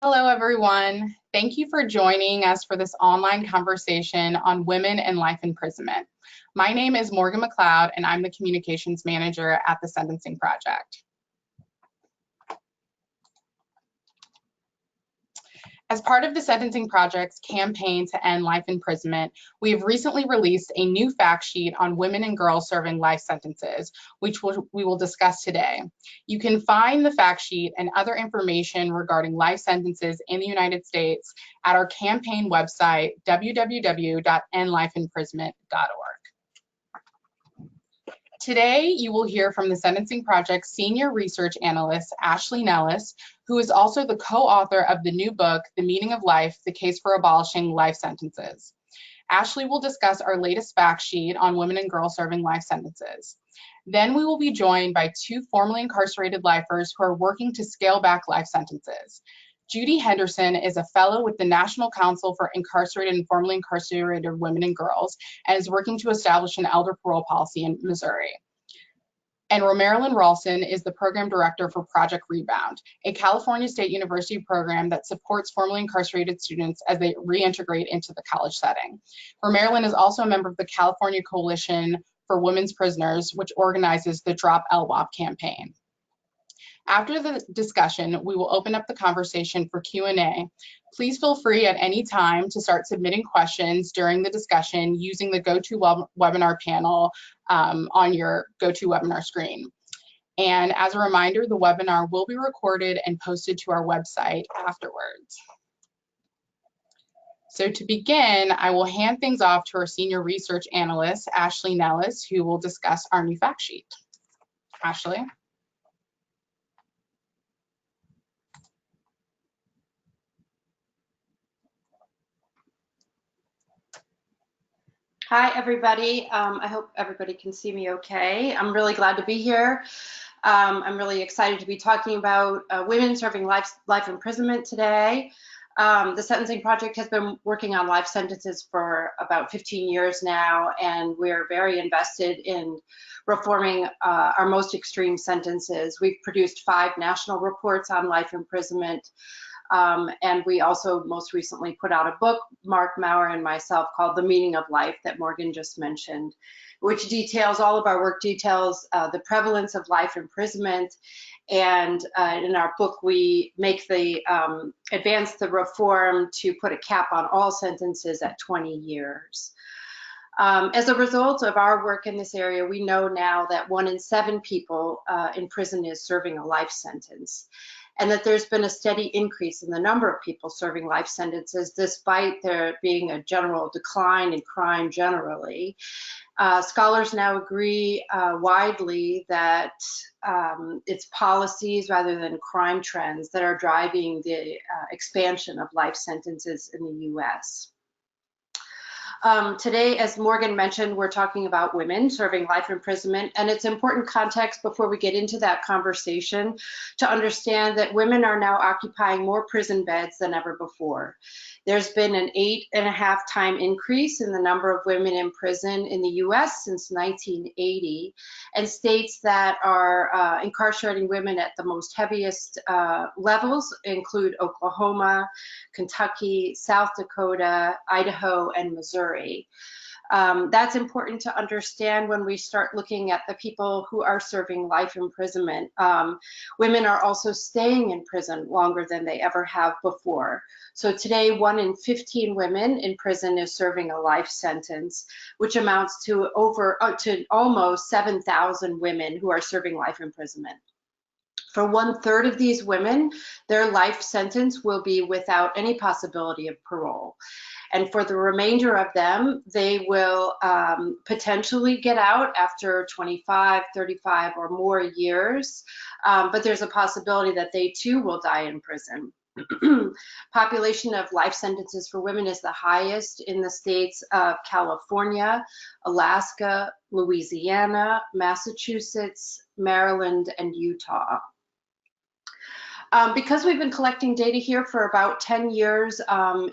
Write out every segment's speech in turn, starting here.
Hello, everyone. Thank you for joining us for this online conversation on women and life imprisonment. My name is Morgan McLeod, and I'm the Communications Manager at the Sentencing Project. As part of the Sentencing Project's campaign to end life imprisonment, we have recently released a new fact sheet on women and girls serving life sentences, which we will discuss today. You can find the fact sheet and other information regarding life sentences in the United States at our campaign website, www.endlifeimprisonment.org. Today, you will hear from the Sentencing Project's Senior Research Analyst, Ashley Nellis, who is also the co-author of the new book, The Meaning of Life, The Case for Abolishing Life Sentences. Ashley will discuss our latest fact sheet on women and girls serving life sentences. Then we will be joined by two formerly incarcerated lifers who are working to scale back life sentences. Judy Henderson is a fellow with the National Council for Incarcerated and Formerly Incarcerated Women and Girls and is working to establish an elder parole policy in Missouri. And Romarilyn Ralston is the program director for Project Rebound, a California State University program that supports formerly incarcerated students as they reintegrate into the college setting. Romarilyn is also a member of the California Coalition for Women's Prisoners, which organizes the Drop LWOP campaign. After the discussion, we will open up the conversation for Q&A. Please feel free at any time to start submitting questions during the discussion using the GoToWebinar panel on your GoToWebinar screen. And as a reminder, the webinar will be recorded and posted to our website afterwards. So to begin, I will hand things off to our Senior Research Analyst, Ashley Nellis, who will discuss our new fact sheet. Ashley. Hi, everybody. I hope everybody can see me okay. I'm really glad to be here. I'm really excited to be talking about women serving life imprisonment today. The Sentencing Project has been working on life sentences for about 15 years now, and we're very invested in reforming our most extreme sentences. We've produced 5 national reports on life imprisonment. And we also most recently put out a book, Mark Maurer and myself, called The Meaning of Life that Morgan just mentioned, which details all of our work, details the prevalence of life imprisonment. And in our book, we make the advance the reform to put a cap on all sentences at 20 years. As a result of our work in this area, we know now that 1 in 7 people in prison is serving a life sentence, and that there's been a steady increase in the number of people serving life sentences despite there being a general decline in crime generally. Scholars now agree widely that it's policies rather than crime trends that are driving the expansion of life sentences in the US. Today, as Morgan mentioned, we're talking about women serving life imprisonment, and it's important context before we get into that conversation to understand that women are now occupying more prison beds than ever before. There's been an 8.5 time increase in the number of women in prison in the US since 1980, and states that are incarcerating women at the most heaviest levels include Oklahoma, Kentucky, South Dakota, Idaho, and Missouri. That's important to understand when we start looking at the people who are serving life imprisonment. Women are also staying in prison longer than they ever have before. So today, 1 in 15 women in prison is serving a life sentence, which amounts to almost 7,000 women who are serving life imprisonment. For 1/3 of these women, their life sentence will be without any possibility of parole. And for the remainder of them, they will potentially get out after 25, 35 or more years, but there's a possibility that they too will die in prison. Population of life sentences for women is the highest in the states of California, Alaska, Louisiana, Massachusetts, Maryland, and Utah. Because we've been collecting data here for about 10 years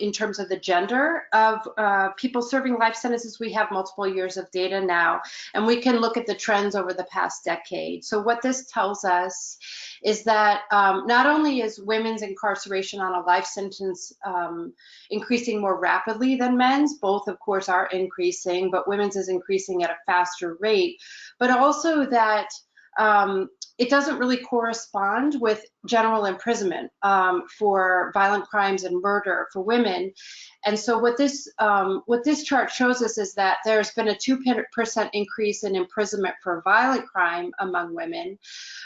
in terms of the gender of people serving life sentences, we have multiple years of data now, and we can look at the trends over the past decade. So what this tells us is that not only is women's incarceration on a life sentence increasing more rapidly than men's, both of course are increasing, but women's is increasing at a faster rate, but also that it doesn't really correspond with general imprisonment for violent crimes and murder for women. And so what this chart shows us is that there's been a 2% increase in imprisonment for violent crime among women,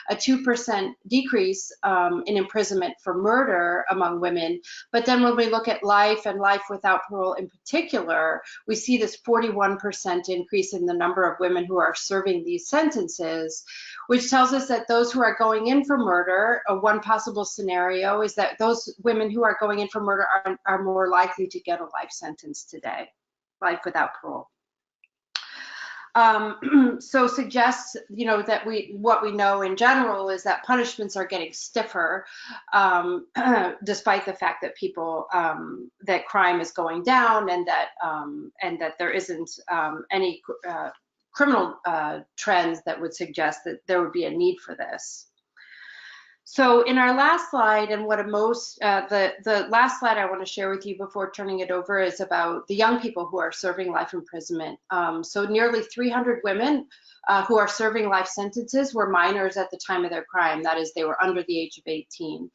a 2% decrease in imprisonment for murder among women. But then when we look at life and life without parole in particular, we see this 41% increase in the number of women who are serving these sentences, which tells us that those who are going in for murder, one possible scenario is that those women who are going in for murder are more likely to get a life sentence today, life without parole. So suggests, that what we know in general is that punishments are getting stiffer, despite the fact that that crime is going down and that there isn't any criminal trends that would suggest that there would be a need for this. So in our last slide, and the last slide I want to share with you before turning it over is about the young people who are serving life imprisonment. So nearly 300 women who are serving life sentences were minors at the time of their crime. That is, they were under the age of 18.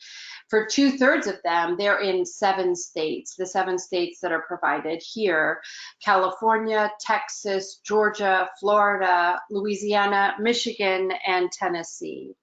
For 2/3 of them, they're in 7 states, the 7 states that are provided here: California, Texas, Georgia, Florida, Louisiana, Michigan, and Tennessee.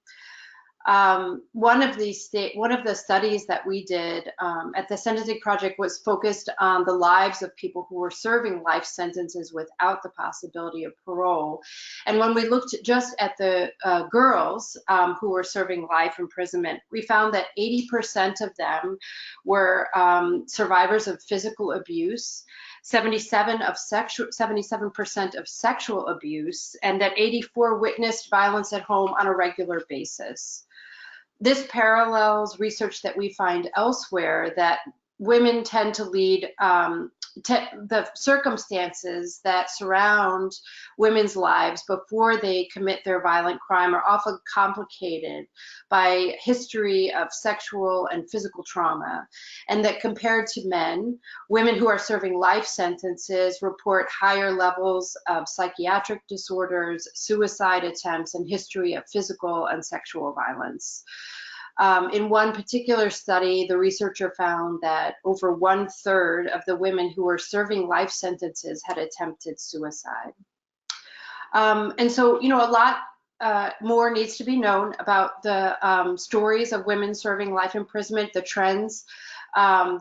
One of the studies that we did at the Sentencing Project was focused on the lives of people who were serving life sentences without the possibility of parole. And when we looked just at the girls who were serving life imprisonment, we found that 80% of them were survivors of physical abuse, 77% of sexual abuse, and that 84 witnessed violence at home on a regular basis. This parallels research that we find elsewhere that women tend to lead the circumstances that surround women's lives before they commit their violent crime are often complicated by history of sexual and physical trauma, and that compared to men, women who are serving life sentences report higher levels of psychiatric disorders, suicide attempts, and history of physical and sexual violence. In one particular study, the researcher found that over 1/3 of the women who were serving life sentences had attempted suicide. And so, a lot more needs to be known about the stories of women serving life imprisonment, the trends.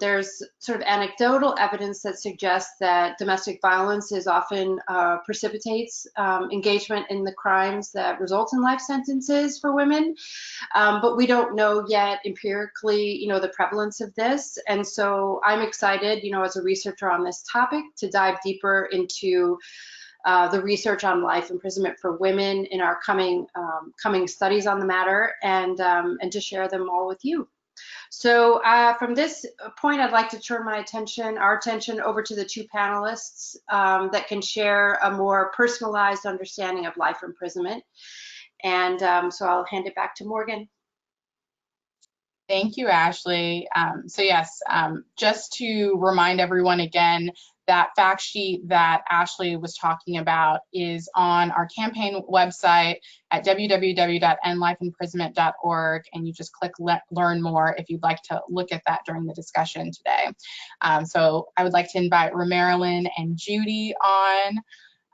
There's sort of anecdotal evidence that suggests that domestic violence is often precipitates engagement in the crimes that result in life sentences for women. But we don't know yet empirically, the prevalence of this. And so I'm excited, as a researcher on this topic, to dive deeper into the research on life imprisonment for women in our coming studies on the matter, and to share them all with you. So from this point, I'd like to turn our attention over to the 2 panelists that can share a more personalized understanding of life imprisonment. And so I'll hand it back to Morgan. Thank you, Ashley. So yes, just to remind everyone again, that fact sheet that Ashley was talking about is on our campaign website at www.endlifeimprisonment.org, and you just click learn more if you'd like to look at that during the discussion today. So I would like to invite Romarilyn and Judy on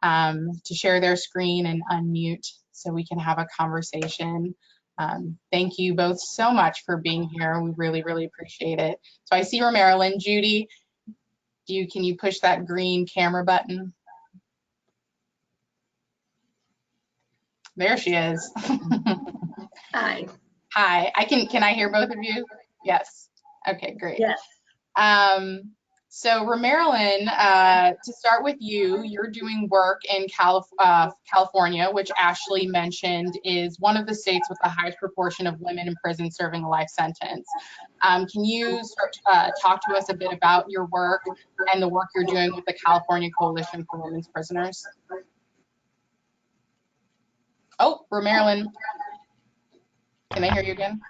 to share their screen and unmute so we can have a conversation. Thank you both so much for being here. We really, really appreciate it. So I see Romarilyn. Judy, can you push that green camera button? There she is. Hi. Hi. Can I hear both of you? Yes. Okay, great. Yes. So Romarilyn, to start with you, you're doing work in California, which Ashley mentioned is one of the states with the highest proportion of women in prison serving a life sentence. Can you talk to us a bit about your work and the work you're doing with the California Coalition for Women's Prisoners? Oh, Romarilyn, can I hear you again?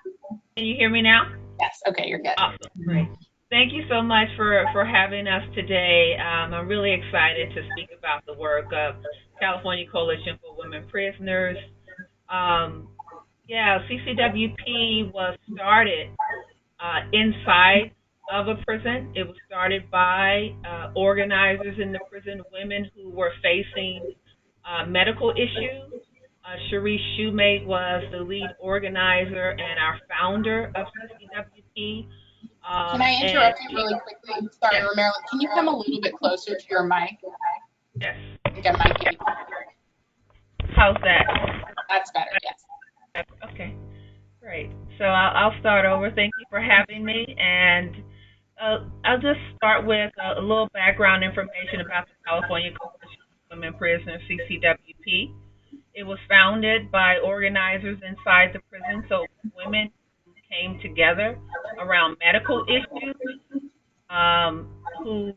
Can you hear me now? Yes, okay, you're good. Awesome, great. Thank you so much for having us today. I'm really excited to speak about the work of California Coalition for Women Prisoners. CCWP was started inside of a prison. It was started by organizers in the prison, women who were facing medical issues. Cherise Shoemate was the lead organizer and our founder of CCWP. Can I interrupt you really quickly? Sorry, yes. Romarilyn, can you come a little bit closer to your mic? Yes. I think I might get you. How's that? That's better, yes. Okay, great. So I'll start over. Thank you for having me. And I'll just start with a little background information about the California Coalition for Women Prisoners, CCWP. It was founded by organizers inside the prison, so women came together around medical issues, who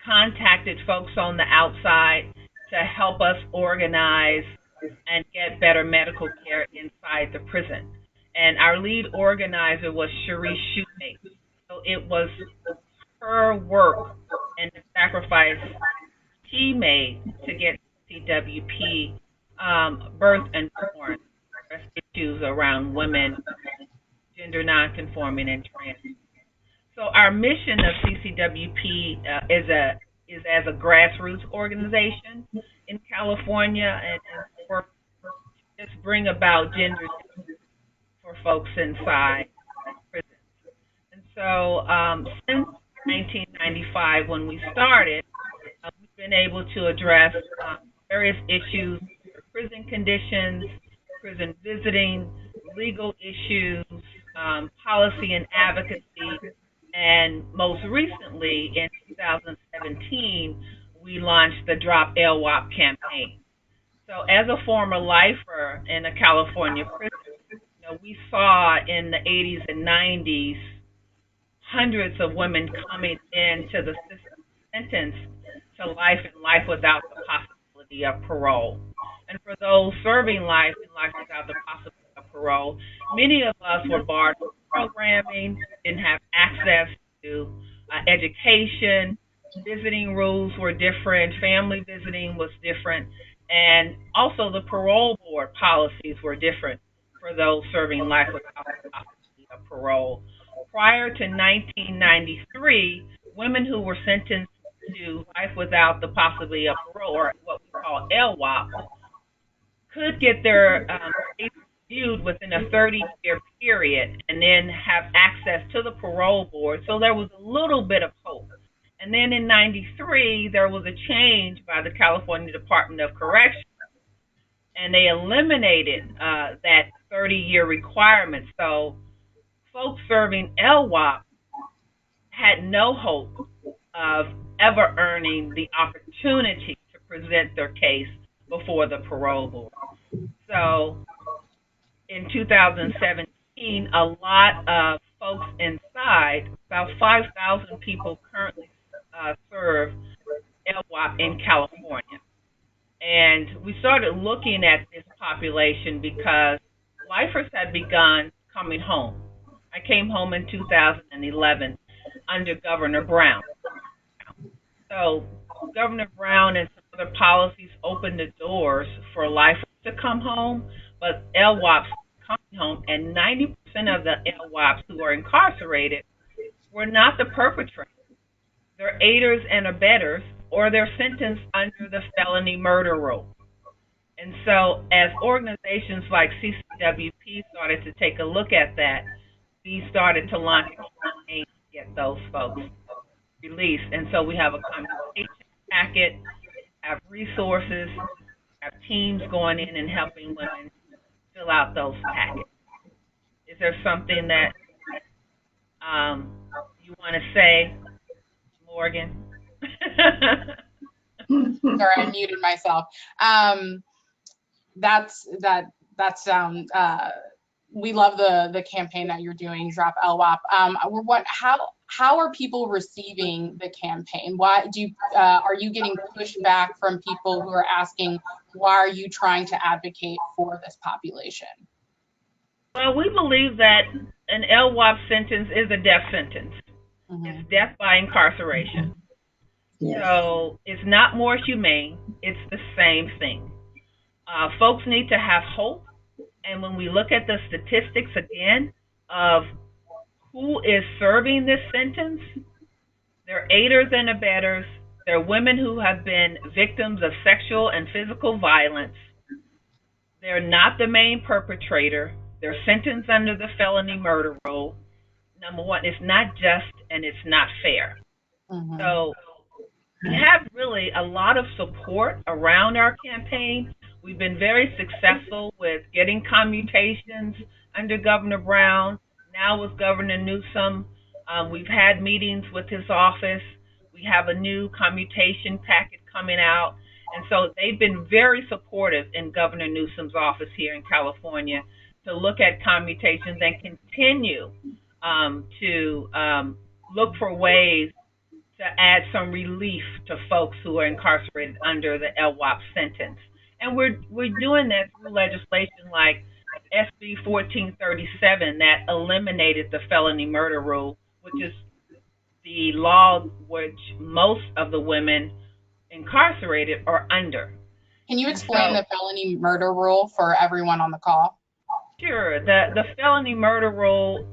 contacted folks on the outside to help us organize and get better medical care inside the prison. And our lead organizer was Cherise Shoemate. So it was her work and the sacrifice she made to get CWP birth and born issues around women, gender nonconforming, and trans. So our mission of CCWP is as a grassroots organization in California and work to just bring about gender for folks inside prisons. And so since 1995, when we started, we've been able to address various issues, prison conditions, prison visiting, legal issues, policy and advocacy, and most recently in 2017, we launched the Drop LWOP campaign. So as a former lifer in a California prison, we saw in the 80s and 90s hundreds of women coming into the system sentenced to life and life without the possibility of parole. And for those serving life and life without the possibility of parole, many of us were barred from programming, didn't have access to education, visiting rules were different, family visiting was different, and also the parole board policies were different for those serving life without the possibility of parole. Prior to 1993, women who were sentenced to life without the possibility of parole, or what we call LWOP, could get their case reviewed within a 30-year period and then have access to the parole board. So there was a little bit of hope. And then in 93, there was a change by the California Department of Corrections, and they eliminated that 30-year requirement. So folks serving LWOP had no hope of ever earning the opportunity to present their case before the parole board. So in 2017, a lot of folks inside, about 5,000 people currently serve LWOP in California. And we started looking at this population because lifers had begun coming home. I came home in 2011 under Governor Brown. So Governor Brown and some other policies opened the doors for lifers to come home, but LWOPs coming home, and 90% of the LWOPs who are incarcerated were not the perpetrators. They're aiders and abettors, or they're sentenced under the felony murder rule. And so as organizations like CCWP started to take a look at that, we started to launch a campaign to get those folks released. And so we have a communication packet, have resources, have teams going in and helping women fill out those packets. Is there something that you want to say Morgan. Sorry, I muted myself. We love the campaign that you're doing, Drop LWAP. How are people receiving the campaign? Why are you getting pushback from people who are asking, why are you trying to advocate for this population? Well, we believe that an LWAP sentence is a death sentence. Mm-hmm. It's death by incarceration. Yes. So it's not more humane. It's the same thing. Folks need to have hope. And when we look at the statistics again of who is serving this sentence, they're aiders and abettors. They're women who have been victims of sexual and physical violence. They're not the main perpetrator. They're sentenced under the felony murder rule. Number one, it's not just and it's not fair. Mm-hmm. So we have really a lot of support around our campaign. We've been very successful with getting commutations under Governor Brown. Now with Governor Newsom, we've had meetings with his office. We have a new commutation packet coming out. And so they've been very supportive in Governor Newsom's office here in California to look at commutations and continue to look for ways to add some relief to folks who are incarcerated under the LWAP sentence. And we're doing that through legislation like SB 1437 that eliminated the felony murder rule, which is the law which most of the women incarcerated are under. Can you explain the felony murder rule for everyone on the call? Sure. The felony murder rule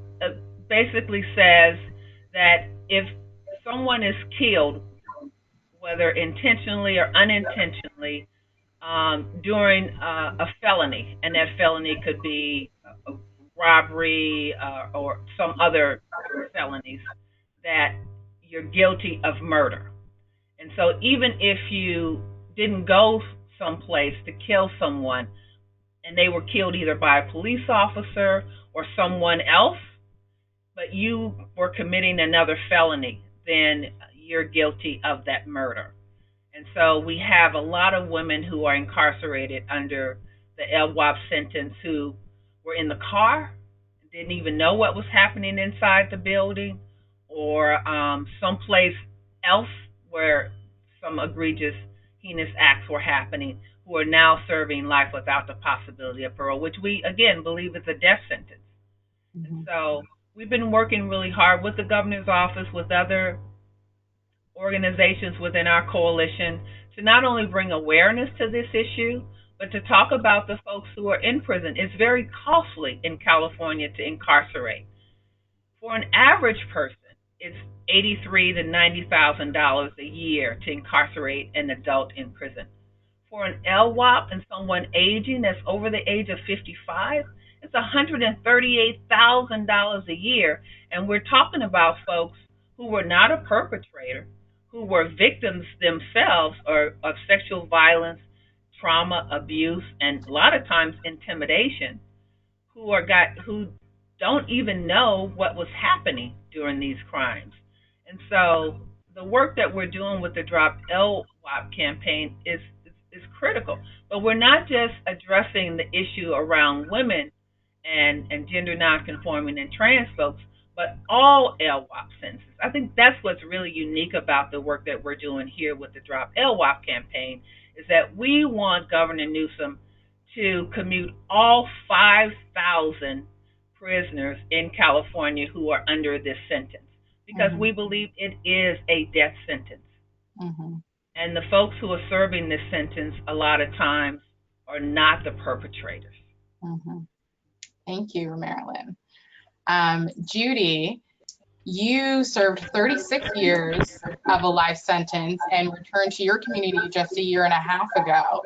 basically says that if someone is killed, whether intentionally or unintentionally, during a felony, and that felony could be a robbery or some other felonies, that you're guilty of murder. And so even if you didn't go someplace to kill someone and they were killed either by a police officer or someone else, but you were committing another felony, then you're guilty of that murder. And so we have a lot of women who are incarcerated under the LWAP sentence who were in the car, didn't even know what was happening inside the building, or someplace else where some egregious, heinous acts were happening, who are now serving life without the possibility of parole, which we, again, believe is a death sentence. Mm-hmm. And so we've been working really hard with the governor's office, with other organizations within our coalition, to not only bring awareness to this issue, but to talk about the folks who are in prison. It's very costly in California to incarcerate. For an average person, it's $83,000 to $90,000 a year to incarcerate an adult in prison. For an LWAP and someone aging that's over the age of 55, it's $138,000 a year. And we're talking about folks who were not a perpetrator, who were victims themselves of sexual violence, trauma, abuse, and a lot of times intimidation, who don't even know what was happening during these crimes. And so the work that we're doing with the Drop LWAP campaign is critical. But we're not just addressing the issue around women and gender nonconforming and trans folks, but all LWAP sentences. I think that's what's really unique about the work that we're doing here with the Drop LWAP campaign, is that we want Governor Newsom to commute all 5,000 prisoners in California who are under this sentence, because we believe it is a death sentence. Mm-hmm. And the folks who are serving this sentence a lot of times are not the perpetrators. Mm-hmm. Thank you, Romarilyn. Judy, you served 36 years of a life sentence and returned to your community just a year and a half ago,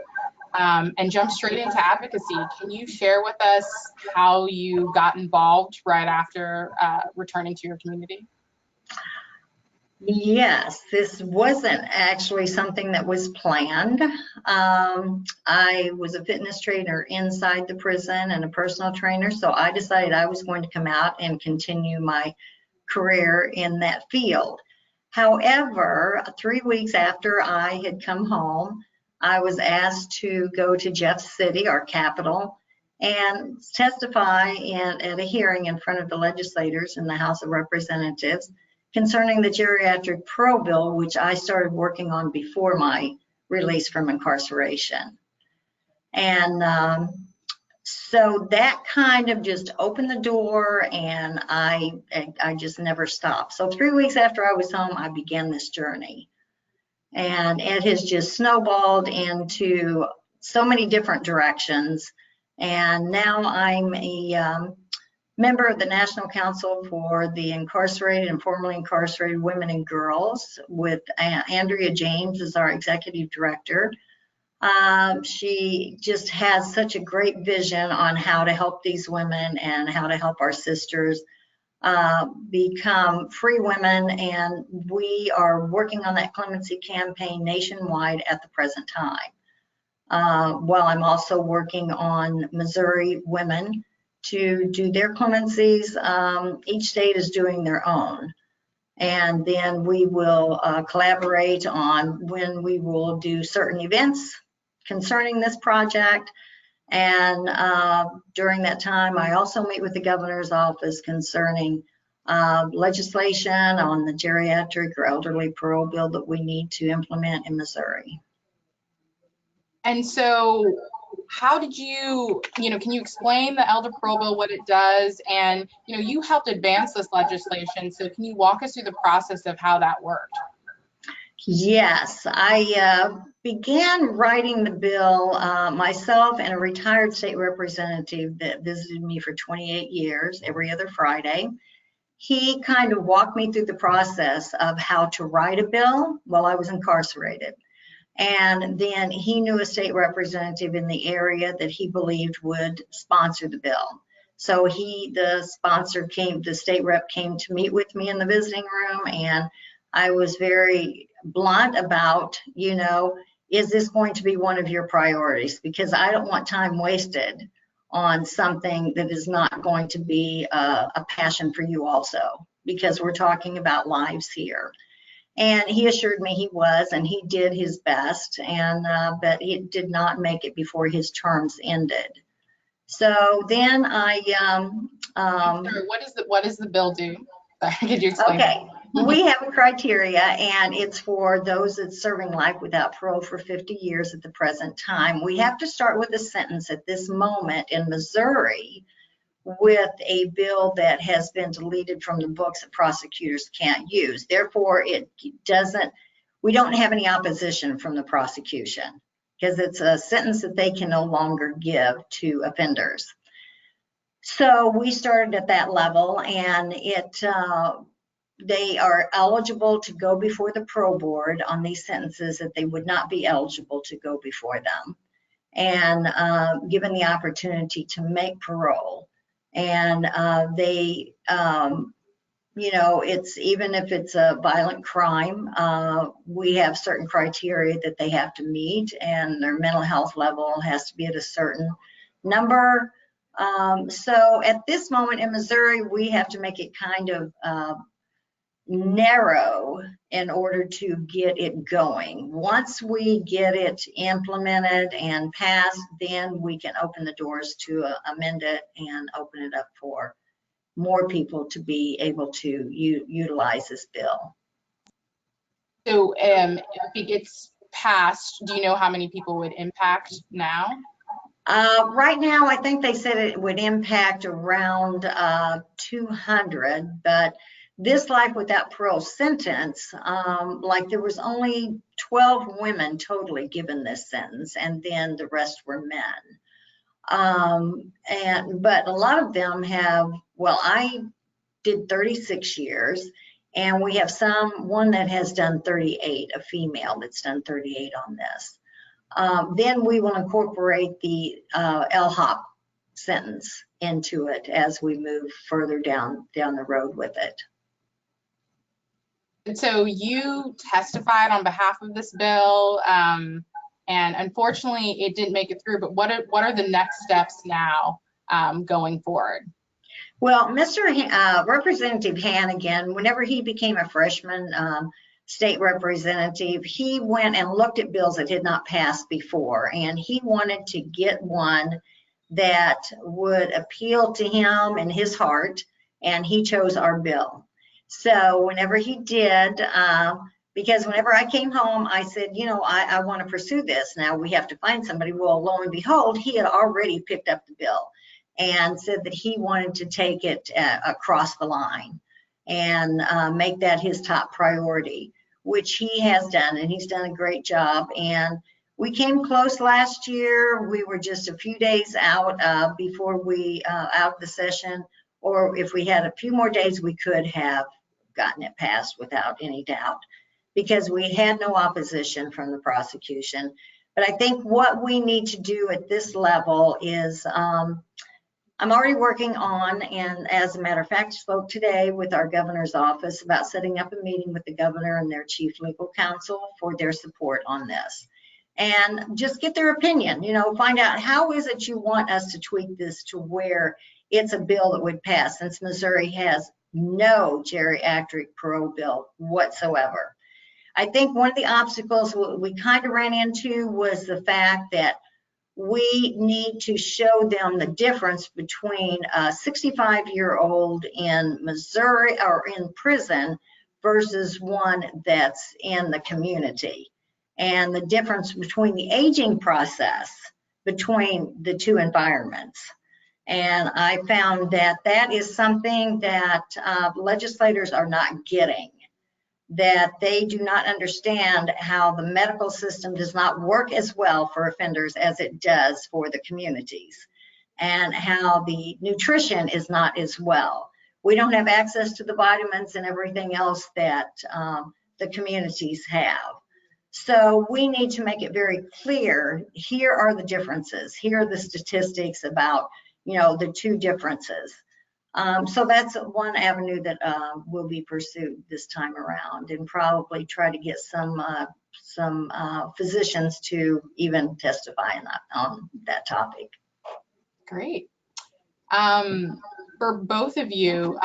and jumped straight into advocacy. Can you share with us how you got involved right after returning to your community? Yes, this wasn't actually something that was planned. I was a fitness trainer inside the prison and a personal trainer, so I decided I was going to come out and continue my career in that field. However, 3 weeks after I had come home, I was asked to go to Jeff City, our capital, and testify at a hearing in front of the legislators in the House of Representatives concerning the geriatric parole bill, which I started working on before my release from incarceration. And so that kind of just opened the door, and I just never stopped. So 3 weeks after I was home, I began this journey. And it has just snowballed into so many different directions. And now I'm a member of the National Council for the Incarcerated and Formerly Incarcerated Women and Girls, with Andrea James as our executive director. She just has such a great vision on how to help these women and how to help our sisters become free women, and we are working on that clemency campaign nationwide at the present time. While I'm also working on Missouri women to do their clemencies. Each state is doing their own. And then we will collaborate on when we will do certain events concerning this project. And during that time, I also meet with the governor's office concerning legislation on the geriatric or elderly parole bill that we need to implement in Missouri. And so how did you, can you explain the elder parole bill, what it does? And, you helped advance this legislation. So can you walk us through the process of how that worked? Yes, I began writing the bill myself and a retired state representative that visited me for 28 years, every other Friday. He kind of walked me through the process of how to write a bill while I was incarcerated. And then he knew a state representative in the area that he believed would sponsor the bill. So the state rep came to meet with me in the visiting room, and I was very blunt about, is this going to be one of your priorities? Because I don't want time wasted on something that is not going to be a passion for you also, because we're talking about lives here. And he assured me he was, and he did his best, and but he did not make it before his terms ended. So then I what does the bill do? Could you explain? Okay. We have a criteria, and it's for those that's serving life without parole for 50 years at the present time. We have to start with a sentence at this moment in Missouri with a bill that has been deleted from the books that prosecutors can't use. Therefore, we don't have any opposition from the prosecution because it's a sentence that they can no longer give to offenders. So we started at that level, and they are eligible to go before the parole board on these sentences that they would not be eligible to go before them, and given the opportunity to make parole. And it's even if it's a violent crime, we have certain criteria that they have to meet, and their mental health level has to be at a certain number. So at this moment in Missouri, we have to make it kind of narrow in order to get it going. Once we get it implemented and passed, then we can open the doors to amend it and open it up for more people to be able to utilize this bill. So if it gets passed, do you know how many people would impact now? Right now, I think they said it would impact around 200, but this life without parole sentence, there was only 12 women totally given this sentence, and then the rest were men. But a lot of them have, I did 36 years, and we have one that has done 38, a female that's done 38 on this. Then we will incorporate the LHOP sentence into it as we move further down the road with it. And so you testified on behalf of this bill, and unfortunately it didn't make it through, but what are the next steps now going forward? Well, Mr. Representative Hannigan, whenever he became a freshman, state representative, he went and looked at bills that had not passed before, and he wanted to get one that would appeal to him and his heart, and he chose our bill. So whenever he did, because whenever I came home, I said, you know, I want to pursue this. Now we have to find somebody. Well, lo and behold, he had already picked up the bill and said that he wanted to take it across the line and make that his top priority, which he has done, and he's done a great job. And we came close last year. We were just a few days out before we out of the session, or if we had a few more days, we could have gotten it passed without any doubt, because we had no opposition from the prosecution. But I think what we need to do at this level is, I'm already working on, and as a matter of fact, spoke today with our governor's office about setting up a meeting with the governor and their chief legal counsel for their support on this. And just get their opinion, you know, find out how is it you want us to tweak this to where it's a bill that would pass, since Missouri has no geriatric parole bill whatsoever. I think one of the obstacles we kind of ran into was the fact that we need to show them the difference between a 65-year-old in Missouri or in prison versus one that's in the community, and the difference between the aging process between the two environments. And I found that that is something that legislators are not getting, that they do not understand how the medical system does not work as well for offenders as it does for the communities, and how the nutrition is not as well. We don't have access to the vitamins and everything else that the communities have. So we need to make it very clear, here are the differences, here are the statistics about, you know, the two differences. So that's one avenue that will be pursued this time around, and probably try to get some physicians to even testify on that topic. Great. For both of you,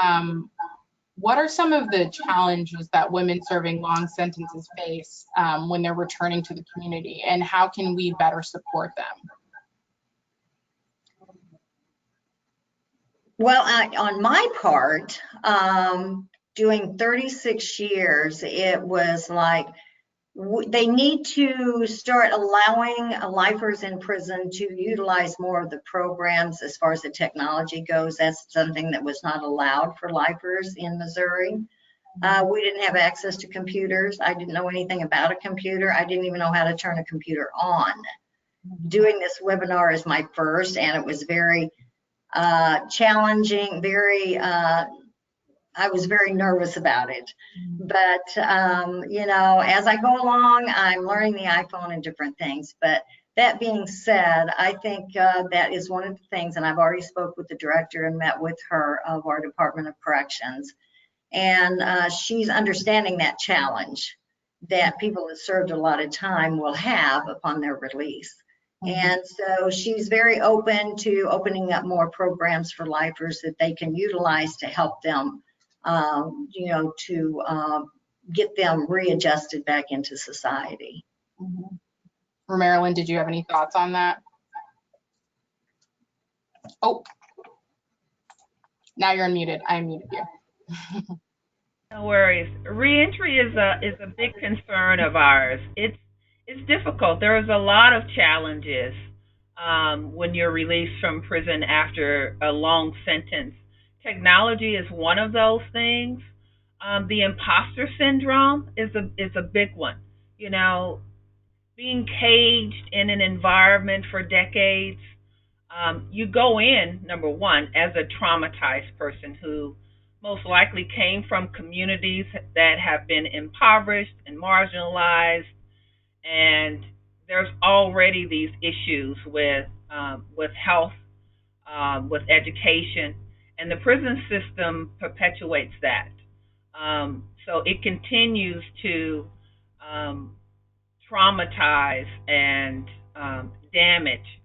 what are some of the challenges that women serving long sentences face when they're returning to the community, and how can we better support them? Well, on my part, doing 36 years, it was like they need to start allowing lifers in prison to utilize more of the programs as far as the technology goes. That's something that was not allowed for lifers in Missouri. We didn't have access to computers. I didn't know anything about a computer. I didn't even know how to turn a computer on. Doing this webinar is my first, and it was very challenging, I was very nervous about it. But, you know, as I go along, I'm learning the iPhone and different things. But that being said, I think that is one of the things, and I've already spoke with the director and met with her of our Department of Corrections. And she's understanding that challenge that people that served a lot of time will have upon their release. And so she's very open to opening up more programs for lifers that they can utilize to help them, you know, to get them readjusted back into society. Romarilyn, did you have any thoughts on that? Oh, now you're unmuted. I unmuted you. No worries. Reentry is a big concern of ours. It's difficult. There's a lot of challenges when you're released from prison after a long sentence. Technology is one of those things. The imposter syndrome is a big one. You know, being caged in an environment for decades, you go in, number one, as a traumatized person who most likely came from communities that have been impoverished and marginalized, and there's already these issues with health, with education, and the prison system perpetuates that. So it continues to traumatize and damage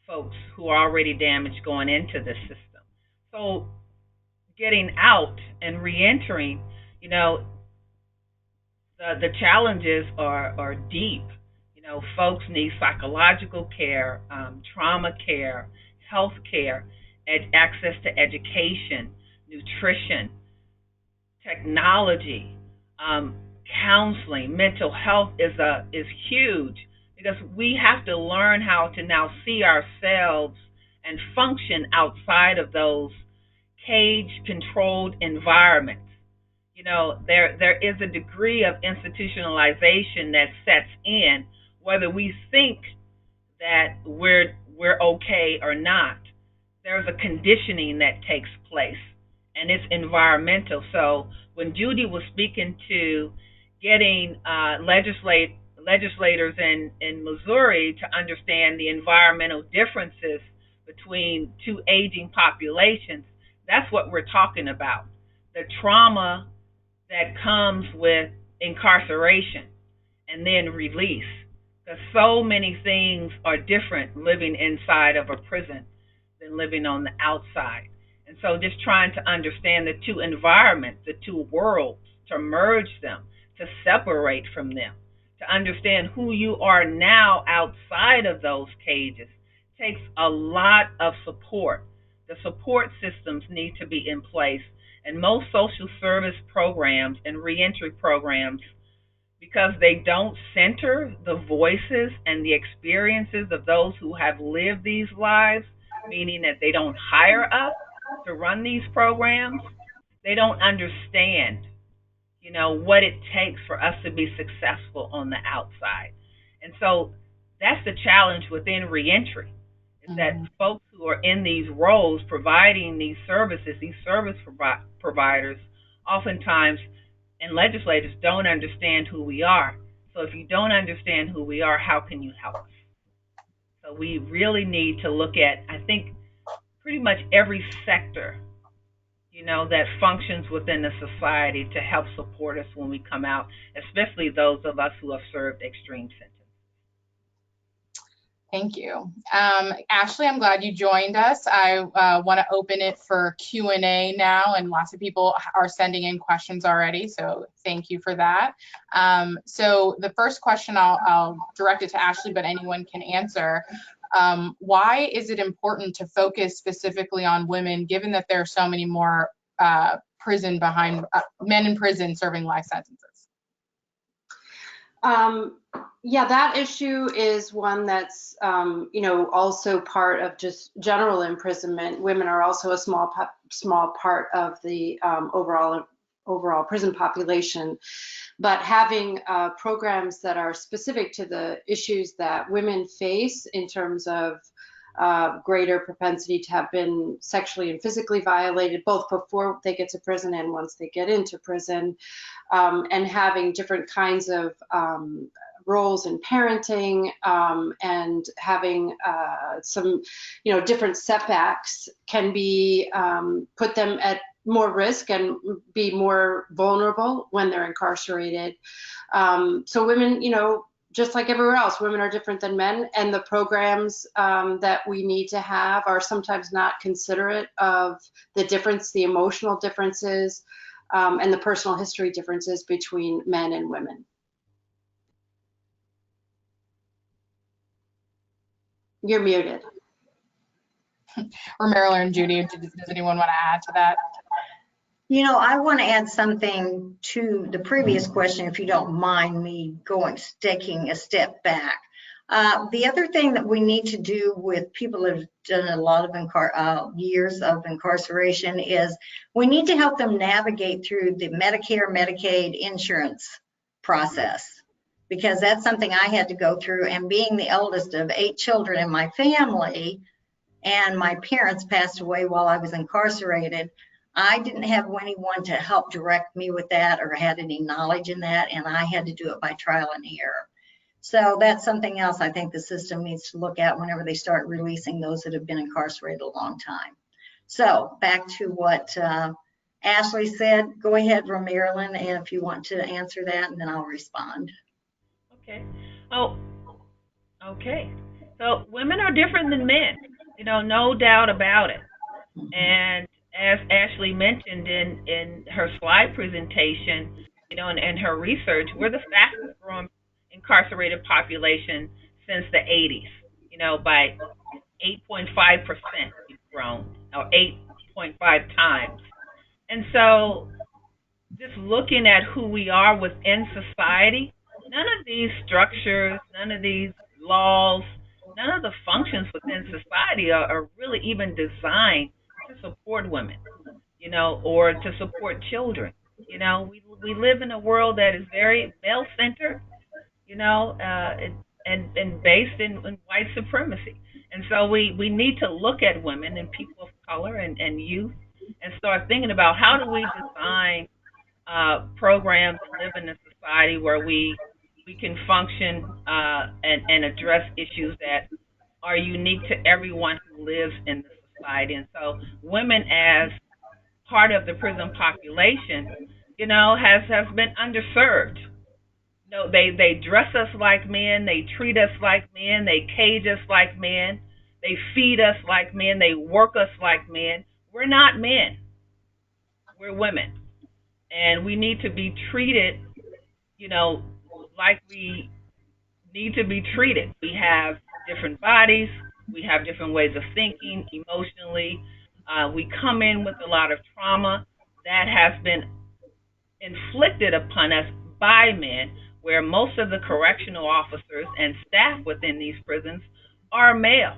folks who are already damaged going into the system. So getting out and reentering, you know, the challenges are deep. You know, folks need psychological care, trauma care, health care, access to education, nutrition, technology, counseling, mental health is huge because we have to learn how to now see ourselves and function outside of those cage controlled environments. You know, there is a degree of institutionalization that sets in whether we think that we're okay or not. There's a conditioning that takes place, and it's environmental. So when Judy was speaking to getting legislators in Missouri to understand the environmental differences between two aging populations, that's what we're talking about. The trauma that comes with incarceration and then release. Because so many things are different living inside of a prison than living on the outside. And so just trying to understand the two environments, the two worlds, to merge them, to separate from them, to understand who you are now outside of those cages takes a lot of support. The support systems need to be in place. And most social service programs and reentry programs, because they don't center the voices and the experiences of those who have lived these lives, meaning that they don't hire us to run these programs, they don't understand, you know, what it takes for us to be successful on the outside. And so that's the challenge within reentry, is that folks who are in these roles providing these services, these service providers, oftentimes, and legislators don't understand who we are. So if you don't understand who we are, how can you help us? So we really need to look at, I think, pretty much every sector, you know, that functions within the society to help support us when we come out, especially those of us who have served extreme sentences. Thank you. Ashley, I'm glad you joined us. I want to open it for Q&A now, and lots of people are sending in questions already, so thank you for that. So the first question, I'll direct it to Ashley, but anyone can answer. Why is it important to focus specifically on women, given that there are so many more men in prison serving life sentences? Yeah, that issue is one that's, you know, also part of just general imprisonment. Women are also a small part of the overall prison population. But having programs that are specific to the issues that women face in terms of greater propensity to have been sexually and physically violated, both before they get to prison and once they get into prison, and having different kinds of roles in parenting, and having some, you know, different setbacks can be put them at more risk and be more vulnerable when they're incarcerated. So women, you know, just like everywhere else, women are different than men, and the programs that we need to have are sometimes not considerate of the difference, the emotional differences, and the personal history differences between men and women. You're muted. Romarilyn and Judy, does anyone want to add to that? You know, I want to add something to the previous question, if you don't mind me taking a step back. The other thing that we need to do with people who have done a lot of years of incarceration is we need to help them navigate through the Medicare Medicaid insurance process, because that's something I had to go through. And being the eldest of 8 children in my family, and my parents passed away while I was incarcerated, I didn't have anyone to help direct me with that or had any knowledge in that, and I had to do it by trial and error. So that's something else I think the system needs to look at whenever they start releasing those that have been incarcerated a long time. So back to what Ashley said. Go ahead, Romarilyn, if you want to answer that, and then I'll respond. Okay. Oh, okay. So women are different than men, you know, no doubt about it. And as Ashley mentioned in her slide presentation, You know, in her research, we're the fastest growing incarcerated population since the 80s. You know, by 8.5% we've grown, or 8.5 times. And so just looking at who we are within society, none of these structures, none of these laws, none of the functions within society are really even designed to support women, you know, or to support children. You know, we live in a world that is very male centered, you know, and based in white supremacy. And so we need to look at women and people of color and youth and start thinking about how do we design programs and live in a society where we can function and address issues that are unique to everyone who lives in the society. And so women as part of the prison population, you know, has been underserved. No, they dress us like men, they treat us like men, they cage us like men, they feed us like men, they work us like men. We're not men. We're women. And we need to be treated, you know, like we need to be treated. We have different bodies, we have different ways of thinking emotionally. We come in with a lot of trauma that has been inflicted upon us by men, where most of the correctional officers and staff within these prisons are male.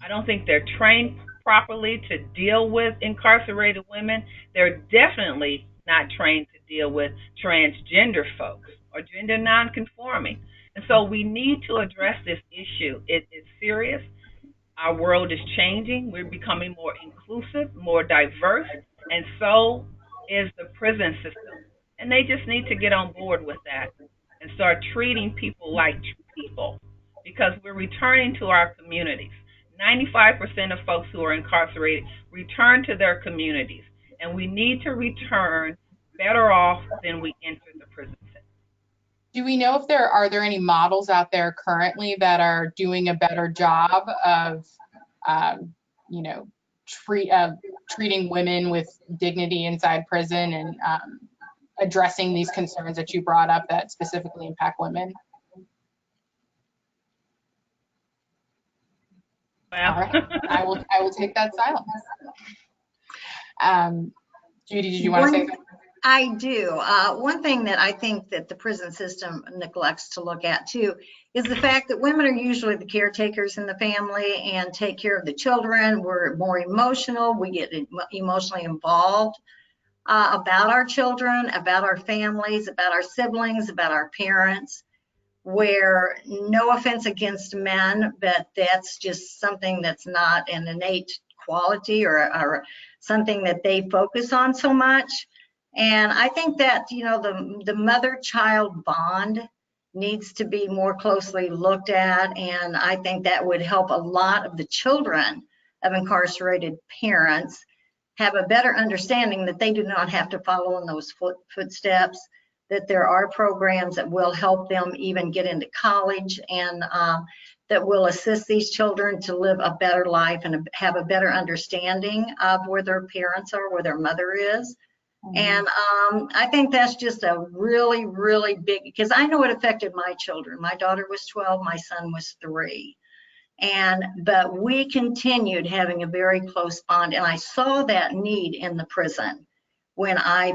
I don't think they're trained properly to deal with incarcerated women. They're definitely not trained to deal with transgender folks or gender nonconforming. And so we need to address this issue. It's serious. Our world is changing. We're becoming more inclusive, more diverse, and so is the prison system. And they just need to get on board with that and start treating people like people, because we're returning to our communities. 95% of folks who are incarcerated return to their communities, and we need to return better off than we entered the prison system. Do we know if there are any models out there currently that are doing a better job of, you know, treating women with dignity inside prison and addressing these concerns that you brought up that specifically impact women? Well, all right, I will take that silence. Judy, did you want to say something? I do. One thing that I think that the prison system neglects to look at too is the fact that women are usually the caretakers in the family and take care of the children. We're more emotional. We get emotionally involved about our children, about our families, about our siblings, about our parents, where no offense against men, but that's just something that's not an innate quality or something that they focus on so much. And I think that, you know, the mother-child bond needs to be more closely looked at. And I think that would help a lot of the children of incarcerated parents have a better understanding that they do not have to follow in those footsteps, that there are programs that will help them even get into college and that will assist these children to live a better life and have a better understanding of where their parents are, where their mother is. And I think that's just a really, really big, because I know it affected my children. My daughter was 12, my son was 3. But we continued having a very close bond. And I saw that need in the prison when I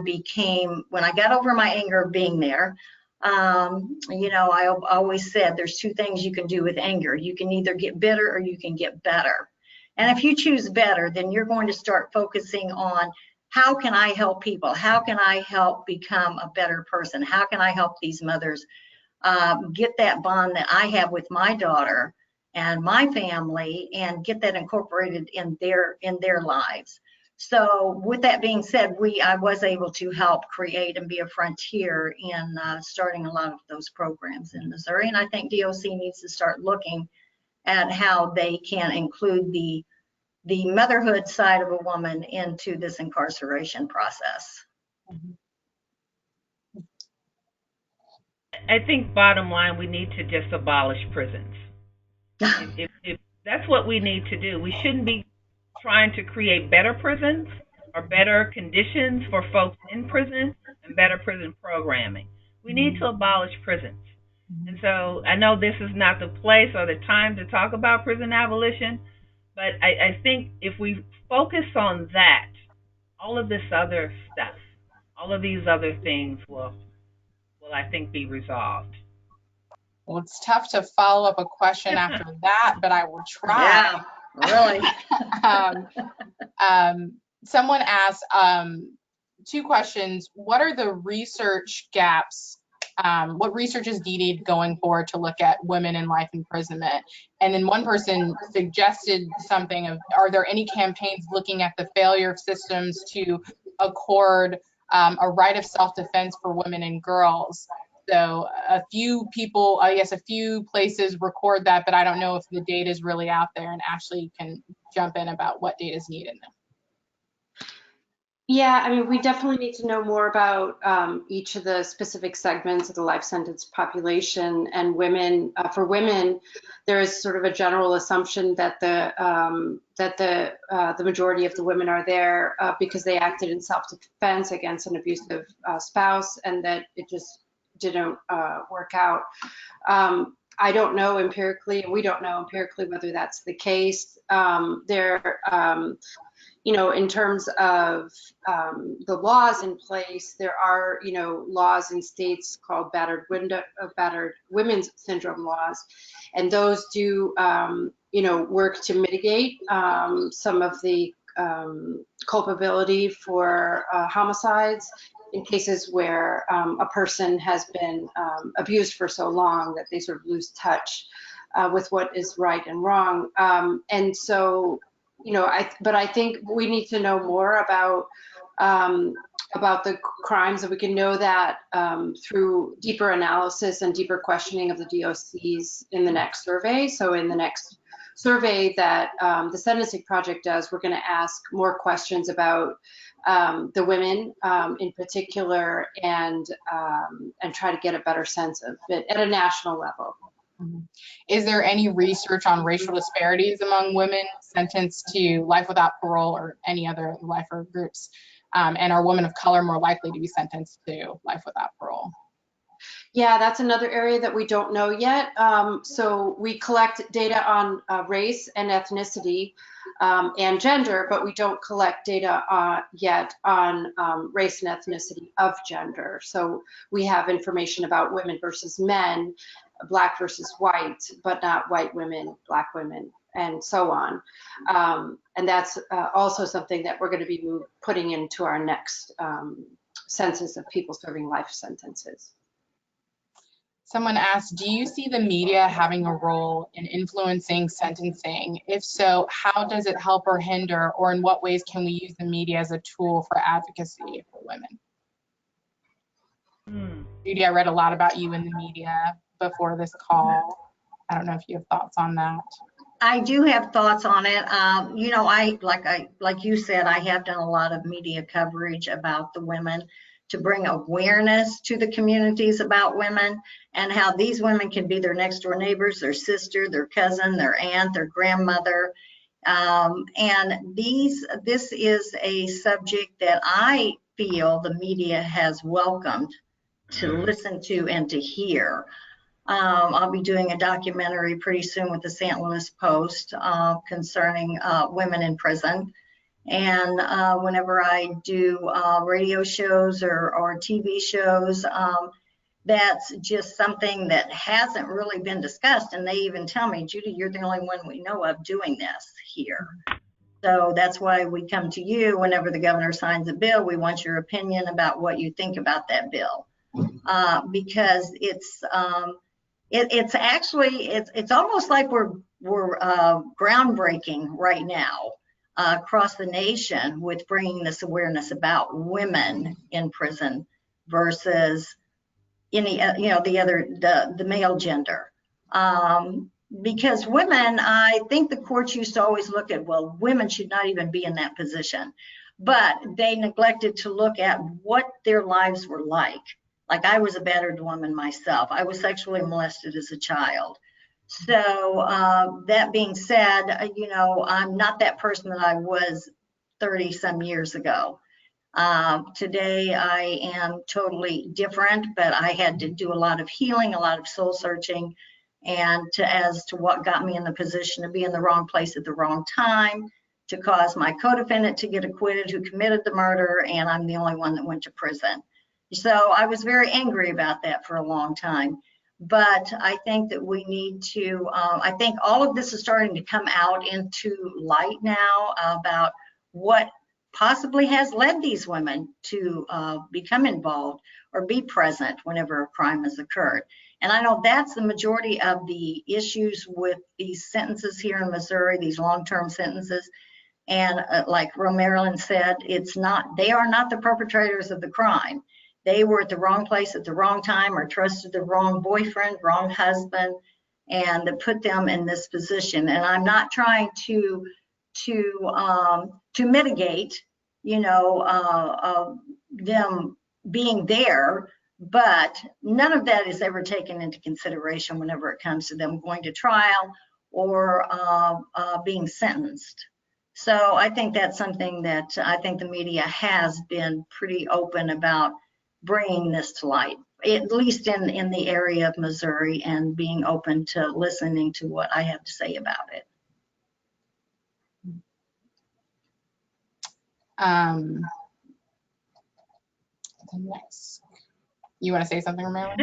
got over my anger of being there. You know, I always said there's 2 things you can do with anger. You can either get bitter or you can get better. And if you choose better, then you're going to start focusing on, how can I help people? How can I help become a better person? How can I help these mothers get that bond that I have with my daughter and my family and get that incorporated in their lives? So with that being said, I was able to help create and be a frontier in starting a lot of those programs in Missouri. And I think DOC needs to start looking at how they can include the motherhood side of a woman into this incarceration process. I think bottom line, we need to just abolish prisons. if that's what we need to do. We shouldn't be trying to create better prisons or better conditions for folks in prison and better prison programming. We need to abolish prisons. And so I know this is not the place or the time to talk about prison abolition, but I think if we focus on that, all of this other stuff, all of these other things will I think, be resolved. Well, it's tough to follow up a question after that, but I will try. Yeah, really. Someone asked two questions. What are the research gaps? What research is needed going forward to look at women in life imprisonment? And then one person suggested something of, are there any campaigns looking at the failure of systems to accord a right of self-defense for women and girls? So a few people, I guess a few places record that, but I don't know if the data is really out there, and Ashley can jump in about what data is needed. Yeah, I mean, we definitely need to know more about each of the specific segments of the life sentence population. And women, for women, there is sort of a general assumption that the majority of the women are there because they acted in self-defense against an abusive spouse, and that it just didn't work out. I don't know empirically, and we don't know empirically whether that's the case. You know, in terms of the laws in place, there are, you know, laws in states called battered women's syndrome laws, and those do, you know, work to mitigate some of the culpability for homicides in cases where a person has been abused for so long that they sort of lose touch with what is right and wrong. And so, you know, but I think we need to know more about the crimes, and we can know that through deeper analysis and deeper questioning of the DOCs in the next survey. So in the next survey that the Sentencing Project does, we're going to ask more questions about the women in particular, and try to get a better sense of it at a national level. Is there any research on racial disparities among women sentenced to life without parole or any other lifer groups? And are women of color more likely to be sentenced to life without parole? Yeah, that's another area that we don't know yet. So we collect data on race and ethnicity and gender, but we don't collect data yet on race and ethnicity of gender. So we have information about women versus men, Black versus white, but not white women, Black women, and so on. And that's also something that we're going to be putting into our next census of people serving life sentences. Someone asked, do you see the media having a role in influencing sentencing? If so, how does it help or hinder, or in what ways can we use the media as a tool for advocacy for women? Judy, I read a lot about you in the media before this call. I don't know if you have thoughts on that. I do have thoughts on it. You know, like you said, I have done a lot of media coverage about the women to bring awareness to the communities about women and how these women can be their next door neighbors, their sister, their cousin, their aunt, their grandmother. And this is a subject that I feel the media has welcomed to listen to and to hear. I'll be doing a documentary pretty soon with the St. Louis Post concerning women in prison. And whenever I do radio shows or TV shows, that's just something that hasn't really been discussed. And they even tell me, Judy, you're the only one we know of doing this here. So that's why we come to you whenever the governor signs a bill. We want your opinion about what you think about that bill, because it's almost like we're groundbreaking right now across the nation with bringing this awareness about women in prison versus any the male gender. Because women, I think the courts used to always look at, well, women should not even be in that position, but they neglected to look at what their lives were like. Like, I was a battered woman myself. I was sexually molested as a child. So that being said, you know, I'm not that person that I was 30 some years ago. Today I am totally different, but I had to do a lot of healing, a lot of soul searching, and as to what got me in the position to be in the wrong place at the wrong time, to cause my co-defendant to get acquitted who committed the murder, and I'm the only one that went to prison. So I was very angry about that for a long time. But I think that we need to, I think all of this is starting to come out into light now about what possibly has led these women to become involved or be present whenever a crime has occurred. And I know that's the majority of the issues with these sentences here in Missouri, these long-term sentences. And like Romarilyn said, it's not, they are not the perpetrators of the crime. They were at the wrong place at the wrong time, or trusted the wrong boyfriend, wrong husband, and that put them in this position. And I'm not trying to mitigate, you know, them being there, but none of that is ever taken into consideration whenever it comes to them going to trial or being sentenced. So I think that's something that I think the media has been pretty open about bringing this to light, at least in the area of Missouri, and being open to listening to what I have to say about it. Nice. You want to say something, Romero?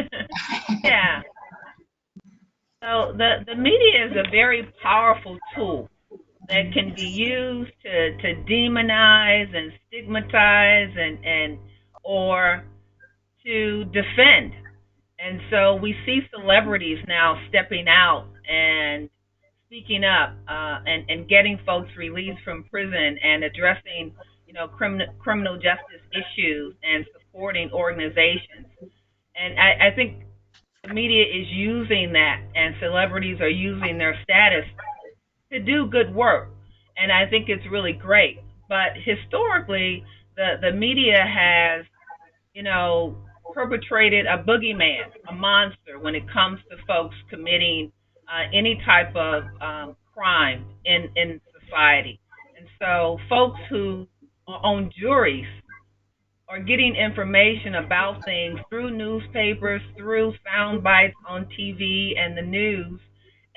Yeah. So the media is a very powerful tool that can be used to demonize and stigmatize and or to defend. And so we see celebrities now stepping out and speaking up and getting folks released from prison and addressing, you know, criminal justice issues and supporting organizations. And I think the media is using that, and celebrities are using their status to do good work. And I think it's really great. But historically, the media has, you know, perpetrated a boogeyman, a monster when it comes to folks committing any type of crime in society. And so folks who are on juries are getting information about things through newspapers, through sound bites on TV and the news,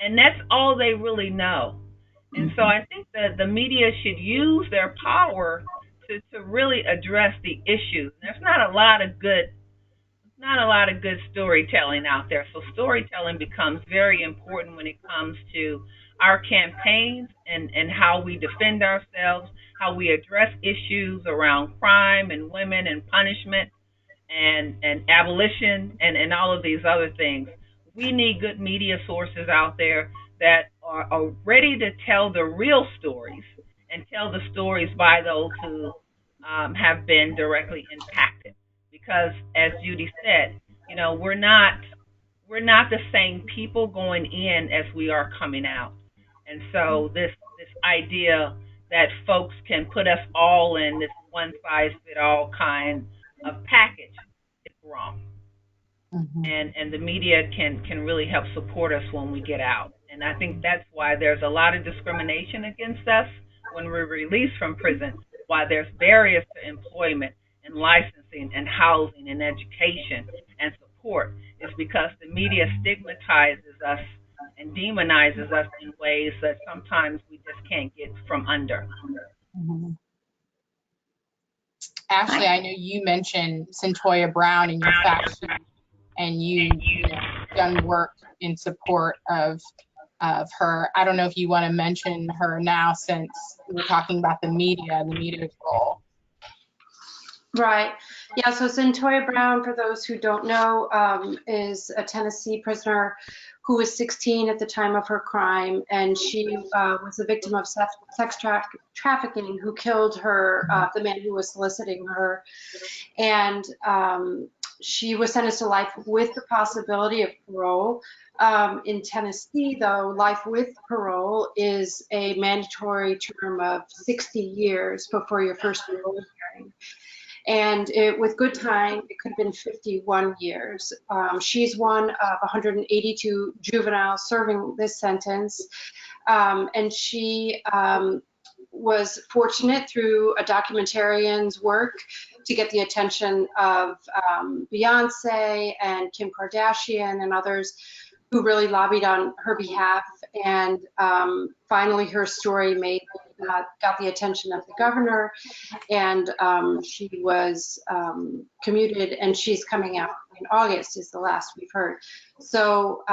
and that's all they really know. And so I think that the media should use their power to really address the issues. There's not a lot of good storytelling out there. So storytelling becomes very important when it comes to our campaigns and how we defend ourselves, how we address issues around crime and women and punishment and abolition and all of these other things. We need good media sources out there that are ready to tell the real stories and tell the stories by those who have been directly impacted. Because as Judy said, you know, we're not the same people going in as we are coming out. And so this idea that folks can put us all in this one size fit all kind of package is wrong. And the media can really help support us when we get out. And I think that's why there's a lot of discrimination against us when we're released from prison, why there's barriers to employment and licensing and housing and education and support, is because the media stigmatizes us and demonizes us in ways that sometimes we just can't get from under. Ashley, I know you mentioned Cynthia Brown in your fact sheet, and you done work in support of her. I don't know if you want to mention her now, since we're talking about the media's role. Right. Yeah, so Cynthia Brown, for those who don't know, is a Tennessee prisoner who was 16 at the time of her crime, and she was a victim of sex trafficking, who killed her, the man who was soliciting her. And she was sentenced to life with the possibility of parole. In Tennessee, though, life with parole is a mandatory term of 60 years before your first parole hearing. And with good time, it could have been 51 years. She's one of 182 juveniles serving this sentence. And she was fortunate through a documentarian's work to get the attention of Beyonce and Kim Kardashian and others who really lobbied on her behalf. And finally, her story got the attention of the governor, and she was commuted, and she's coming out in August, is the last we've heard. So,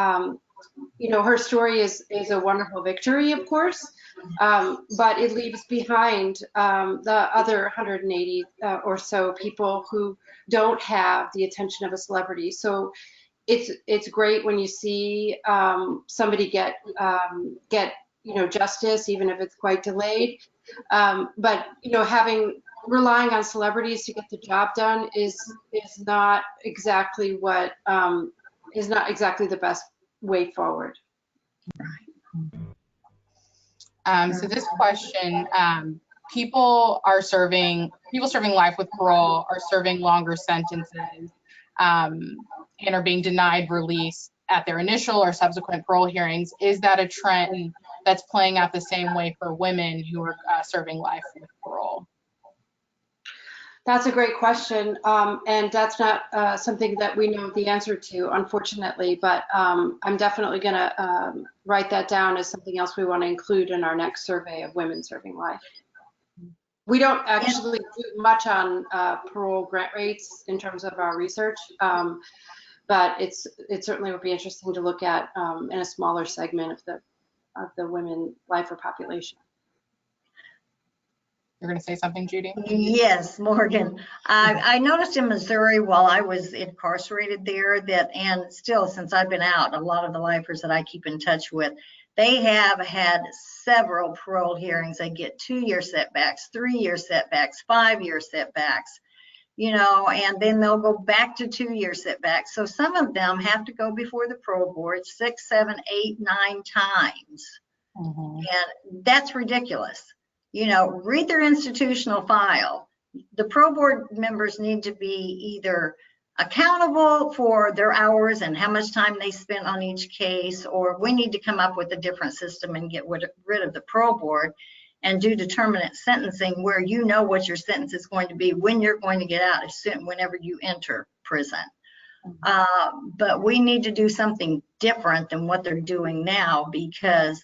you know, her story is a wonderful victory, of course, but it leaves behind the other 180 or so people who don't have the attention of a celebrity. So it's great when you see somebody get you know, justice, even if it's quite delayed. But you know, relying on celebrities to get the job done is not exactly what is not exactly the best way forward. So this question, people serving life with parole are serving longer sentences and are being denied release at their initial or subsequent parole hearings. Is that a trend that's playing out the same way for women who are serving life with parole? That's a great question, and that's not something that we know the answer to, unfortunately, but I'm definitely going to write that down as something else we want to include in our next survey of women serving life. We don't actually do much on parole grant rates in terms of our research, but it certainly would be interesting to look at in a smaller segment of the women lifer population. You're going to say something, Judy? Yes, Morgan. I noticed in Missouri while I was incarcerated there and still since I've been out, a lot of the lifers that I keep in touch with, they have had several parole hearings. They get 2-year setbacks, 3-year setbacks, 5-year setbacks, you know, and then they'll go back to 2-year setbacks. So some of them have to go before the parole board 6, 7, 8, 9 times. Mm-hmm. And that's ridiculous. You know, read their institutional file. The parole board members need to be either accountable for their hours and how much time they spent on each case, or we need to come up with a different system and get rid of the parole board and do determinate sentencing where you know what your sentence is going to be when you're going to get out, whenever you enter prison. But we need to do something different than what they're doing now, because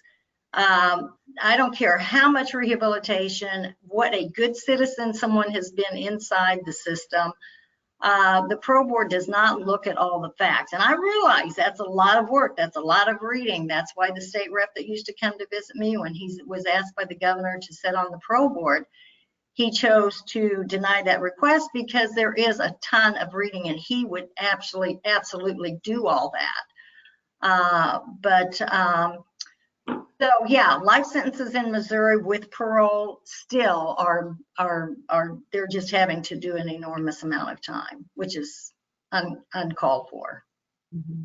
I don't care how much rehabilitation, what a good citizen someone has been inside the system, the parole board does not look at all the facts. And I realize that's a lot of work. That's a lot of reading. That's why the state rep that used to come to visit me when he was asked by the governor to sit on the parole board, he chose to deny that request because there is a ton of reading and he would absolutely do all that. So yeah, life sentences in Missouri with parole still are they're just having to do an enormous amount of time, which is uncalled for. Mm-hmm.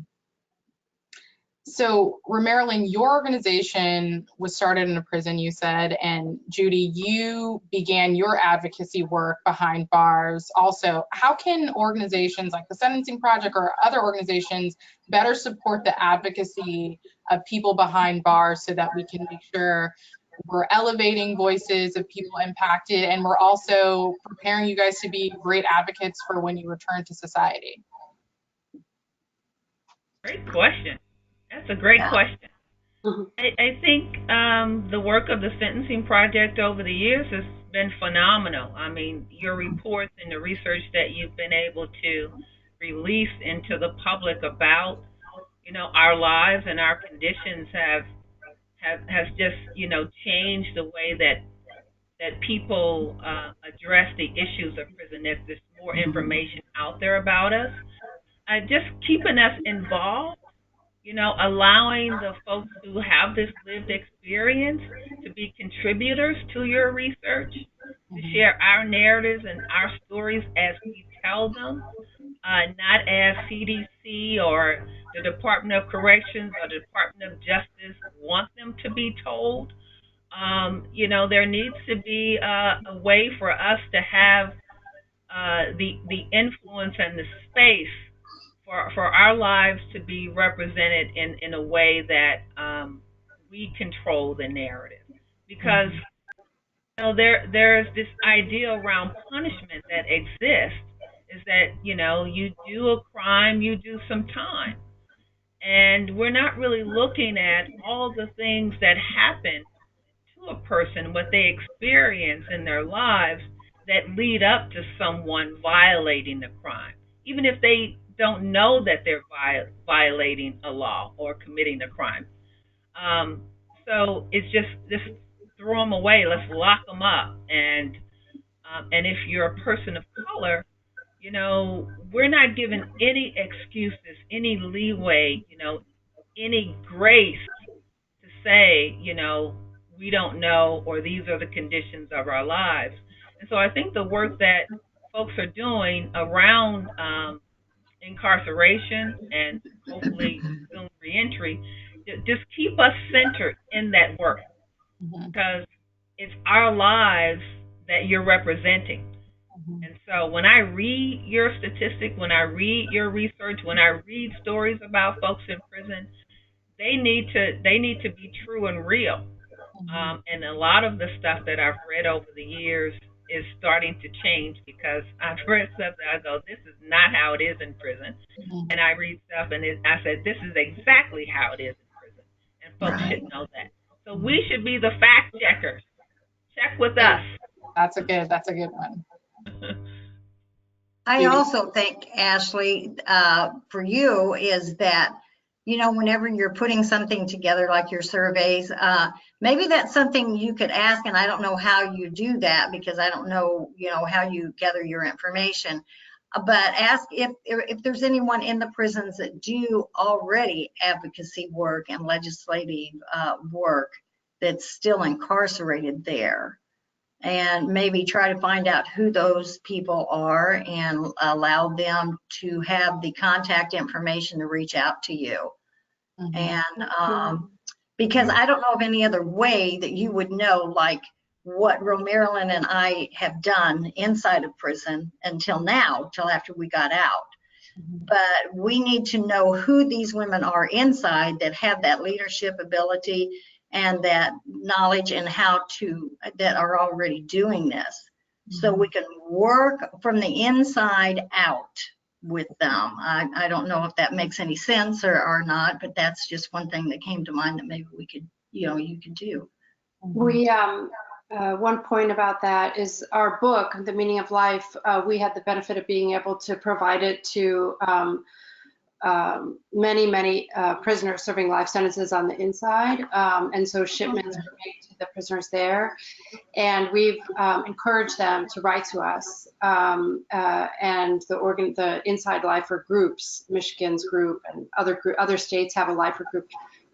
So Romarilyn, your organization was started in a prison, you said, and Judy, you began your advocacy work behind bars. Also, how can organizations like the Sentencing Project or other organizations better support the advocacy of people behind bars so that we can make sure we're elevating voices of people impacted and we're also preparing you guys to be great advocates for when you return to society? Great question. That's a great question. Mm-hmm. I think the work of the Sentencing Project over the years has been phenomenal. I mean, your reports and the research that you've been able to release into the public about, you know, our lives and our conditions has just, you know, changed the way that people address the issues of prison. There's more information out there about us. Just keeping us involved, you know, allowing the folks who have this lived experience to be contributors to your research, to share our narratives and our stories as we tell them, not as CDC or the Department of Corrections or the Department of Justice want them to be told. You know, there needs to be a way for us to have the influence and the space for our lives to be represented in a way that we control the narrative. Because there's this idea around punishment that exists, is that, you do a crime, you do some time. And we're not really looking at all the things that happen to a person, what they experience in their lives that lead up to someone violating the crime, even if they don't know that they're violating a law or committing a crime. So it's just throw them away. Let's lock them up. And if you're a person of color, we're not given any excuses, any leeway, any grace to say, we don't know, or these are the conditions of our lives. And so I think the work that folks are doing around incarceration and hopefully soon reentry, just keep us centered in that work, because it's our lives that you're representing. And so when I read your statistic, when I read your research, when I read stories about folks in prison, they need to be true and real. And a lot of the stuff that I've read over the years is starting to change, because I've read stuff that I go, this is not how it is in prison. And I read stuff and I said, this is exactly how it is in prison. And folks should know that. So we should be the fact checkers. Check with us. That's a good one. I also think, Ashley, for you is that, whenever you're putting something together like your surveys, maybe that's something you could ask, and I don't know how you do that because I don't know, how you gather your information, but ask if there's anyone in the prisons that do already advocacy work and legislative work that's still incarcerated there. And maybe try to find out who those people are and allow them to have the contact information to reach out to you. And because I don't know of any other way that you would know, like what Romarilyn and I have done inside of prison until now, till after we got out. But we need to know who these women are inside that have that leadership ability and that knowledge and that are already doing this. So we can work from the inside out with them. I don't know if that makes any sense or not, but that's just one thing that came to mind that maybe we could, you could do. We, one point about that is our book, The Meaning of Life, we had the benefit of being able to provide it to many prisoners serving life sentences on the inside, and so shipments were made to the prisoners there, and we've encouraged them to write to us, and the Inside Lifer groups, Michigan's group and other states have a lifer group,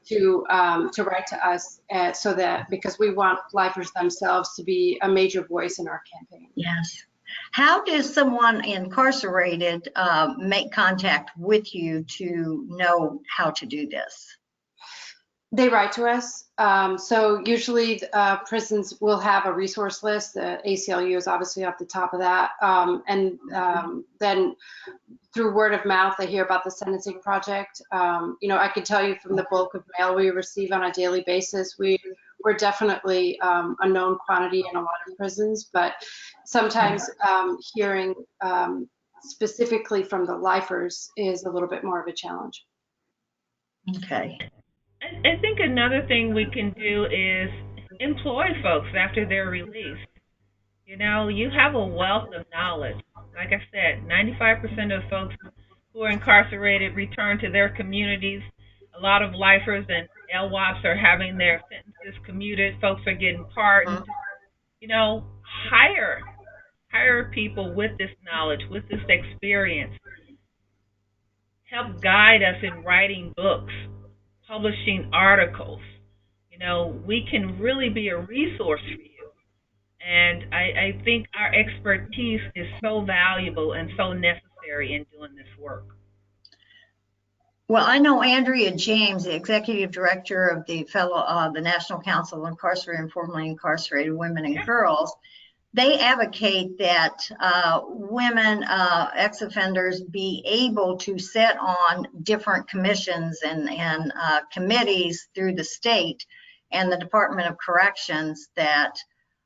to write to us, so that, because we want lifers themselves to be a major voice in our campaign. Yes. How does someone incarcerated make contact with you to know how to do this? They write to us. So usually prisons will have a resource list. The ACLU is obviously up the top of that. And then through word of mouth, they hear about the Sentencing Project. I can tell you from the bulk of mail we receive on a daily basis, we're definitely a known quantity in a lot of prisons, but sometimes hearing specifically from the lifers is a little bit more of a challenge. Okay. I think another thing we can do is employ folks after they're released. You have a wealth of knowledge. Like I said, 95% of folks who are incarcerated return to their communities. A lot of lifers and LWOPs are having their sentences commuted. Folks are getting pardoned. Hire people with this knowledge, with this experience. Help guide us in writing books, publishing articles. We can really be a resource for you. And I think our expertise is so valuable and so necessary in doing this work. Well, I know Andrea James, the executive director of the National Council of Incarcerated and Formerly Incarcerated Women and Girls. They advocate that women ex-offenders be able to sit on different commissions and committees through the state and the Department of Corrections that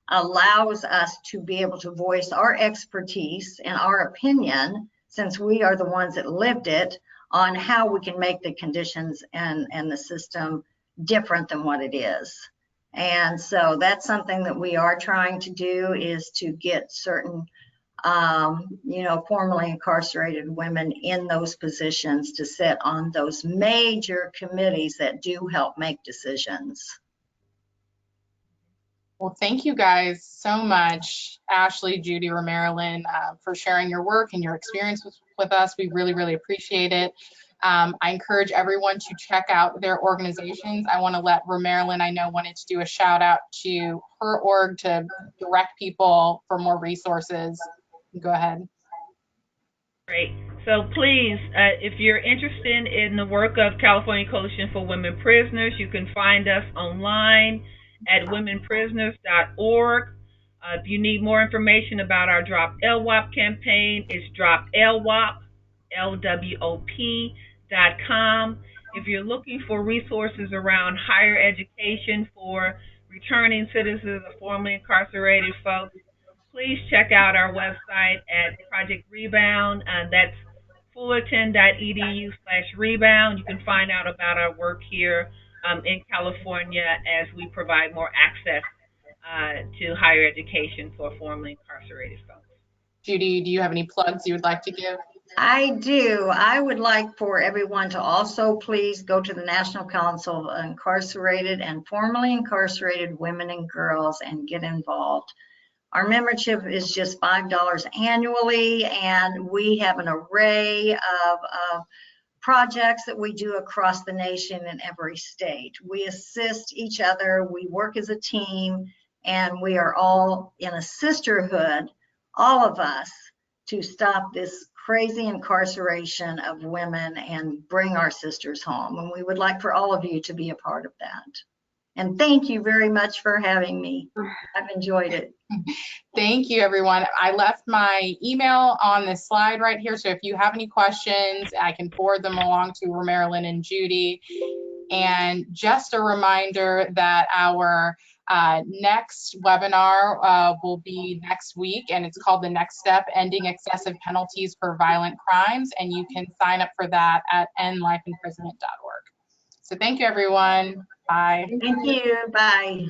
allows us to be able to voice our expertise and our opinion, since we are the ones that lived it, on how we can make the conditions and the system different than what it is. And so that's something that we are trying to do, is to get certain formerly incarcerated women in those positions to sit on those major committees that do help make decisions. Well, thank you guys so much, Ashley, Judy, Romarilyn, for sharing your work and your experience with us. We really, really appreciate it. I encourage everyone to check out their organizations. I want to let Romarilyn, I know, wanted to do a shout out to her org to direct people for more resources. Go ahead. Great. So please, if you're interested in the work of California Coalition for Women Prisoners, you can find us online at womenprisoners.org. If you need more information about our Drop LWOP campaign, it's droplwop, LWOP.com. If you're looking for resources around higher education for returning citizens or formerly incarcerated folks, please check out our website at Project Rebound. That's fullerton.edu/rebound. You can find out about our work here in California as we provide more access to higher education for formerly incarcerated folks. Judy, do you have any plugs you would like to give? I do. I would like for everyone to also please go to the National Council of Incarcerated and Formerly Incarcerated Women and Girls and get involved. Our membership is just $5 annually, and we have an array of projects that we do across the nation in every state. We assist each other, we work as a team, and we are all in a sisterhood, all of us, to stop this crazy incarceration of women and bring our sisters home. And we would like for all of you to be a part of that. And thank you very much for having me. I've enjoyed it. Thank you, everyone. I left my email on this slide right here, so if you have any questions, I can forward them along to Romarilyn and Judy. And just a reminder that our next webinar will be next week, and it's called The Next Step, Ending Excessive Penalties for Violent Crimes, and you can sign up for that at endlifeimprisonment.org. So thank you, everyone. Bye. Thank you. Bye.